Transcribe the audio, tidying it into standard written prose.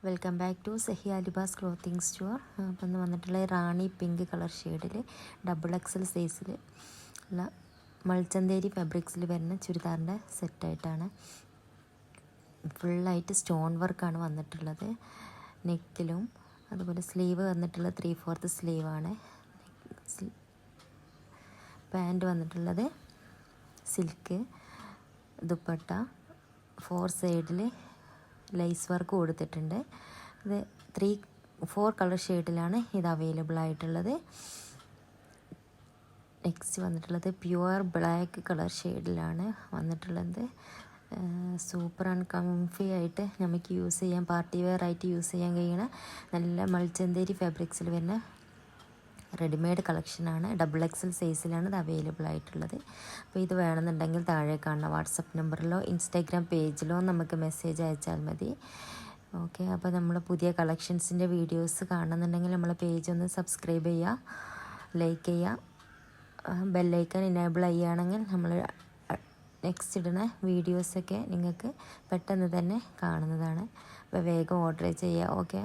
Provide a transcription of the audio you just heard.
Welcome back to Sahiya Libas clothing store. അപ്പം ഇന്ന് വന്നിട്ടുള്ള റാണി പിങ്ക് കളർ ഷെയ്ഡിൽ ഡബിൾ എക്സൽ സൈസിൽ ഉള്ള മൾച്ചന്തേരി ഫാബ്രിക്സിൽ വരുന്ന ചുരിദാറിൻ്റെ സെറ്റായിട്ടാണ്. ഫുള്ളായിട്ട് സ്റ്റോൺ വർക്കാണ് വന്നിട്ടുള്ളത്. നെക്കിലും അതുപോലെ സ്ലീവ് വന്നിട്ടുള്ളത് 3/4 സ്ലീവാണ്. പാൻറ്റ് വന്നിട്ടുള്ളത് സിൽക്ക്, ദുപ്പട്ട 4 സൈഡിൽ ലൈസ് വർക്ക് കൊടുത്തിട്ടുണ്ട്. ഇത് 3-4 കളർ ഷെയ്ഡിലാണ് ഇത് അവൈലബിൾ ആയിട്ടുള്ളത്. നെക്സ്റ്റ് വന്നിട്ടുള്ളത് പ്യുവർ ബ്ലാക്ക് കളർ ഷെയ്ഡിലാണ് വന്നിട്ടുള്ളത്. സൂപ്പർ ആൻഡ് കംഫി ആയിട്ട് നമുക്ക് യൂസ് ചെയ്യാൻ, പാർട്ടി വെയർ ആയിട്ട് യൂസ് ചെയ്യാൻ കഴിയണ നല്ല മൾച്ചന്തേരി ഫാബ്രിക്സിൽ വരുന്ന റെഡിമെയ്ഡ് കളക്ഷനാണ്. ഡബിൾ എക്സൽ സൈസിലാണ് ഇത് അവൈലബിൾ ആയിട്ടുള്ളത്. അപ്പോൾ ഇത് വേണമെന്നുണ്ടെങ്കിൽ താഴെ കാണുന്ന വാട്സപ്പ് നമ്പറിലോ ഇൻസ്റ്റാഗ്രാം പേജിലോ നമുക്ക് മെസ്സേജ് അയച്ചാൽ മതി. ഓക്കെ, അപ്പോൾ നമ്മൾ പുതിയ കളക്ഷൻസിൻ്റെ വീഡിയോസ് കാണുന്നുണ്ടെങ്കിൽ നമ്മളെ പേജ് ഒന്ന് സബ്സ്ക്രൈബ് ചെയ്യുക, ലൈക്ക് ചെയ്യുക, ബെല്ലൈക്കൺ ഇനേബിൾ ചെയ്യുകയാണെങ്കിൽ നമ്മൾ നെക്സ്റ്റ് ഇടുന്ന വീഡിയോസൊക്കെ നിങ്ങൾക്ക് പെട്ടെന്ന് തന്നെ കാണുന്നതാണ്. അപ്പോൾ വേഗം ഓർഡർ ചെയ്യുക. ഓക്കെ.